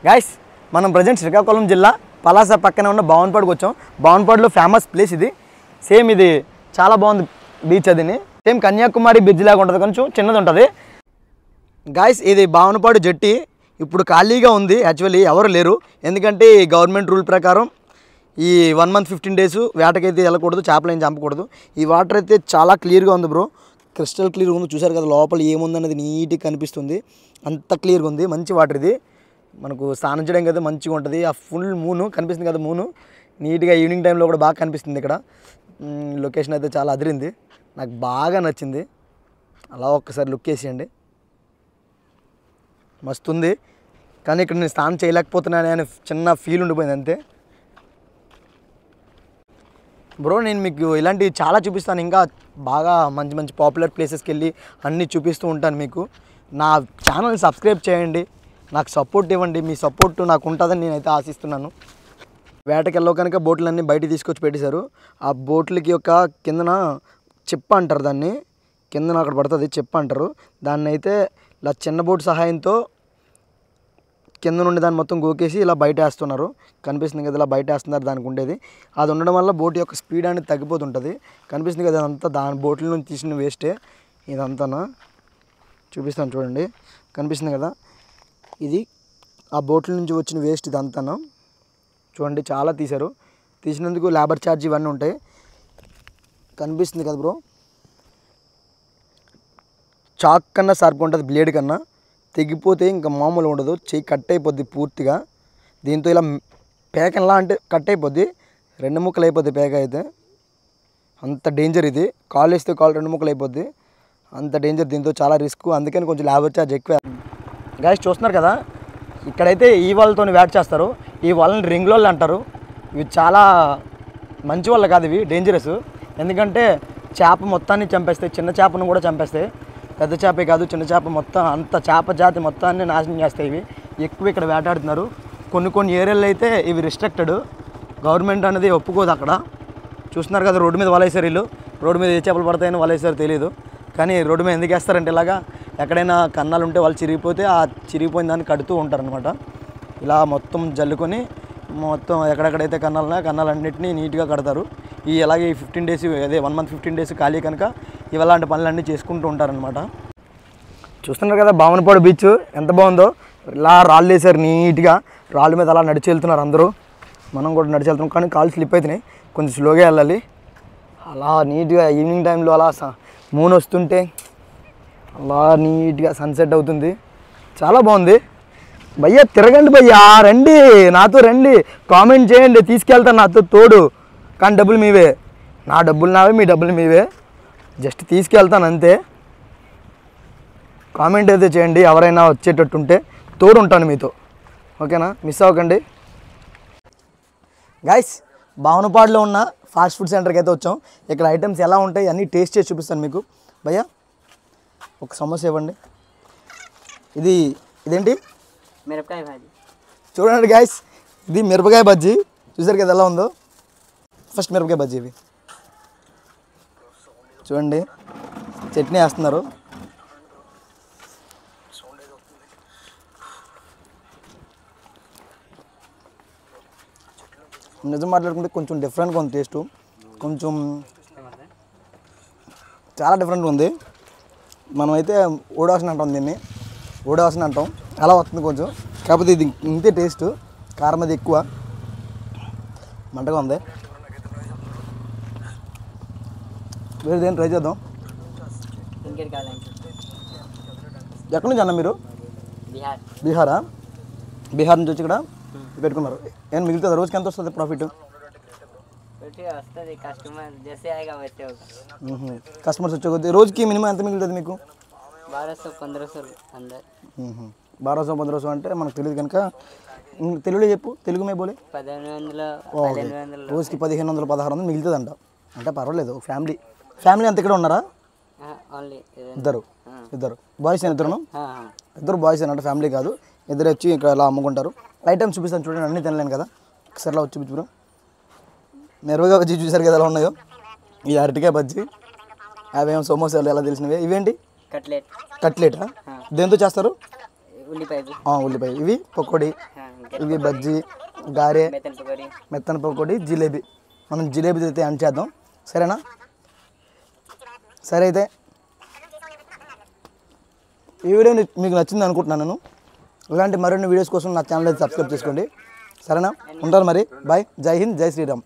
Guys మనం present Srikakulam జిల్లా పలాస పక్కనే ఉన్న బావన్పాడుకి వచ్చాం. బావన్పాడులో ఫేమస్ ప్లేస్ ఇది. సేమ్ ఇది చాలా బాగుంది బీచ్. అదిని సేమ్ కన్యాకుమారి బ్రిడ్జ్ లాగా ఉంటుంది, కొంచెం చిన్నది ఉంటుంది. గైస్ ఇది బావన్పాడు జట్టి ఇప్పుడు ఖాళీగా ఉంది. యాక్చువల్లీ ఎవరు లేరు, ఎందుకంటే ఈ గవర్నమెంట్ రూల్ ప్రకారం ఈ 1 month 15 days వేటకైతే వెళ్ళకూడదు, చేపలు ఏం చంపకూడదు. ఈ వాటర్ అయితే చాలా క్లియర్గా ఉంది బ్రో, క్రిస్టల్ క్లియర్గా ఉంది. చూసారు కదా లోపల ఏముందనేది నీట్గా కనిపిస్తుంది, అంత క్లియర్గా ఉంది. మంచి వాటర్ ఇది, మనకు స్నానం చేయడం కదా మంచిగా ఉంటుంది. ఆ ఫుల్ మూను కనిపిస్తుంది కదా, మూను నీట్గా ఈవినింగ్ టైంలో కూడా బాగా కనిపిస్తుంది. ఇక్కడ లొకేషన్ అయితే చాలా అదిరింది, నాకు బాగా నచ్చింది. అలా ఒక్కసారి లుక్ వేసేయండి, మస్తు ఉంది. కానీ ఇక్కడ నేను స్నానం చేయలేకపోతున్నాను అని చిన్న ఫీల్ ఉండిపోయింది అంతే. బ్రో నేను మీకు ఇలాంటివి చాలా చూపిస్తాను, ఇంకా బాగా మంచి మంచి పాపులర్ ప్లేసెస్కి వెళ్ళి అన్నీ చూపిస్తూ ఉంటాను మీకు. నా ఛానల్ని సబ్స్క్రైబ్ చేయండి, నాకు సపోర్ట్ ఇవ్వండి. మీ సపోర్ట్ నాకు ఉంటుందని నేనైతే ఆశిస్తున్నాను. వేటకి వెళ్ళో కనుక బోట్లన్నీ బయట తీసుకొచ్చి పెట్టేశారు. ఆ బోట్లకి యొక్క కిందన చెప్ప అంటారు, దాన్ని కిందన అక్కడ పడుతుంది చెప్ప అంటారు. దాన్ని అయితే ఇలా చిన్న బోట్ సహాయంతో కింద నుండి దాన్ని మొత్తం గోకేసి ఇలా బయట వేస్తున్నారు. కనిపిస్తుంది కదా, ఇలా బయట వేస్తున్నారు. దానికి ఉండేది అది ఉండడం వల్ల బోట్ యొక్క స్పీడ్ అనేది తగ్గిపోతుంటుంది. కనిపిస్తుంది కదా, అదంతా దాని బోట్ల నుంచి తీసిన వేస్టే ఇదంతా. చూపిస్తాను చూడండి, కనిపిస్తుంది కదా, ఇది ఆ బోట్ల నుంచి వచ్చిన వేస్ట్ ఇదంతా. చూడండి చాలా తీశారు, తీసినందుకు లేబర్ ఛార్జ్ ఇవన్నీ ఉంటాయి. కనిపిస్తుంది కదా బ్రో, చాక్ కన్నా షార్ప్ ఉంటుంది, బ్లేడ్ కన్నా. తెగిపోతే ఇంకా మామూలు ఉండదు, చెయ్యి కట్ అయిపోద్ది పూర్తిగా. దీంతో ఇలా పేకలా అంటే కట్ అయిపోద్ది, 2 ముక్కలు అయిపోద్ది పేక అయితే. అంత డేంజర్ ఇది, కాల్ వేస్తే కాల్ 2 ముక్కలు అయిపోద్ది, అంత డేంజర్. దీంతో చాలా రిస్క్, అందుకని కొంచెం లేబర్ ఛార్జ్ ఎక్కువ. గైస్ చూస్తున్నారు కదా, ఇక్కడైతే ఈ వాళ్ళతో వేట చేస్తారు. ఈ వాళ్ళని రింగ్ వాళ్ళు అంటారు. ఇవి చాలా మంచి వాళ్ళు కాదు, ఇవి డేంజరస్. ఎందుకంటే చేప మొత్తాన్ని చంపేస్తాయి, చిన్న చేపను కూడా చంపేస్తాయి. పెద్ద చేపే కాదు, చిన్న చేప మొత్తం అంత చేప జాతి మొత్తాన్ని నాశనం చేస్తాయి. ఇవి ఎక్కువ ఇక్కడ వేటాడుతున్నారు. కొన్ని ఏరియాలో అయితే ఇవి రిస్ట్రిక్టెడ్, గవర్నమెంట్ అనేది ఒప్పుకోదు అక్కడ. చూస్తున్నారు కదా, రోడ్డు మీద వలేసారు వీళ్ళు. రోడ్డు మీద ఏ చేపలు పడతాయని వలేసారు తెలియదు, కానీ రోడ్డు మీద ఎందుకు వేస్తారంటే ఇలాగా ఎక్కడైనా కన్నాలు ఉంటే వాళ్ళు చిరిగిపోతే ఆ చిరిగిపోయిన దాన్ని కడుతూ ఉంటారనమాట. ఇలా మొత్తం జల్లుకొని మొత్తం ఎక్కడెక్కడైతే కన్నాలున్నాయో కన్నాలన్నింటినీ నీట్గా కడతారు. అలాగే ఈ 15 days, అదే 1 month 15 days ఖాళీ కనుక ఇలాంటి పనులన్నీ చేసుకుంటూ ఉంటారనమాట. చూస్తున్నారు కదా బావనపాడు బీచ్ ఎంత బాగుందో. ఇలా రాళ్ళు వేసారు నీట్గా, రాళ్ళ మీద అలా నడిచి వెళ్తున్నారు అందరూ. మనం కూడా నడిచి వెళ్తున్నాం, కానీ కాళ్ళు స్లిప్ అవుతున్నాయి, కొంచెం స్లోగా వెళ్ళాలి. అలా నీట్గా ఈవినింగ్ టైంలో అలా మూన్ వస్తుంటే అలా నీట్గా సన్సెట్ అవుతుంది, చాలా బాగుంది. భయ్యా తిరగండి భయ్యా, రండి నాతో రండి, కామెంట్ చేయండి, తీసుకెళ్తాను నాతో తోడు. కానీ డబ్బులు మీవే, నా డబ్బులు నావే, మీ డబ్బులు మీవే, జస్ట్ తీసుకెళ్తాను అంతే. కామెంట్ అయితే చేయండి, ఎవరైనా వచ్చేటట్టు ఉంటే తోడు ఉంటాను మీతో, ఓకేనా? మిస్ అవ్వకండి. గైస్ బావనపాడులో ఉన్న ఫాస్ట్ ఫుడ్ సెంటర్కి అయితే వచ్చాం. ఇక్కడ ఐటమ్స్ ఎలా ఉంటాయి అన్నీ టేస్ట్ చేసి చూపిస్తాను మీకు. భయ్యా ఒక సమోసా ఇవ్వండి. ఇదేంటి? మిరపకాయ బజ్జీ. చూడండి గైస్, ఇది మిరపకాయ బజ్జీ. చూసారు కదా ఎలా ఉందో. ఫస్ట్ మిరపకాయ బజ్జీ ఇవి చూడండి, చట్నీ వేస్తున్నారు. నిజం మాట్లాడుకుంటే కొంచెం డిఫరెంట్గా ఉంది టేస్ట్, కొంచెం చాలా డిఫరెంట్గా ఉంది. మనమైతే ఓడాసన అంటాం, దీన్ని ఓడాసన అంటాం. అలా వస్తుంది కొంచెం, కాకపోతే ఇది ఇంతే టేస్ట్, కారం అది ఎక్కువ, మంటగా ఉంది. వేరే దేని ట్రై చేద్దాం. ఎక్కడి నుంచి అన్న మీరు? బీహారా? బీహార్ నుంచి వచ్చి ఇక్కడ పెట్టుకున్నారు. ఏం మిగులుతుంది రోజుకి? ఎంత వస్తుంది ప్రాఫిట్? కస్టమర్స్ వచ్చే కొద్ది రోజుకి మినిమం ఎంత మిగులుతుంది మీకు? 1200-1500 అంటే మనకు తెలియదు కనుక తెలుగులో చెప్పు, తెలుగు మే బోలే. 1500 రోజుకి 1500-1600 మిగులుతుంది అంట. అంటే పర్వాలేదు. ఫ్యామిలీ అంతా ఇక్కడ ఉన్నారా? ఇద్దరు బాయ్స్ అయినా? ఇద్దరు బాయ్స్ అయినా, అంటే ఫ్యామిలీ కాదు, ఇద్దరు వచ్చి ఇక్కడ ఇలా అమ్ముకుంటారు. ఐటమ్స్ చూపిస్తాను చూడండి, అన్నీ తినలేను కదా, ఒకసారి ఇలా వచ్చి చూపించు. మిరపకాయ బజ్జీ చూసారు కదా ఎలా ఉన్నాయో. ఈ అరటికాయ బజ్జీ, అవేమో సమోసాలు ఎలా తెలిసినవి. ఇవేంటి? కట్లెటా? దేంతో చేస్తారు? ఉల్లిపాయ. ఉల్లిపాయ. ఇవి పకోడీ. ఇవి బజ్జీ గారె మెత్తని పకోడీ మెత్తన పకోడి జిలేబీ. మనం జిలేబీ అయితే అని చేద్దాం, సరేనా? సరే అయితే ఈ వీడియో మీకు నచ్చింది అనుకుంటున్నాను నేను. ఇలాంటి మరిన్ని వీడియోస్ కోసం నా ఛానల్ అయితే సబ్స్క్రైబ్ చేసుకోండి, సరేనా? ఉంటాను మరి, బాయ్. జై హింద్, జై శ్రీరామ్.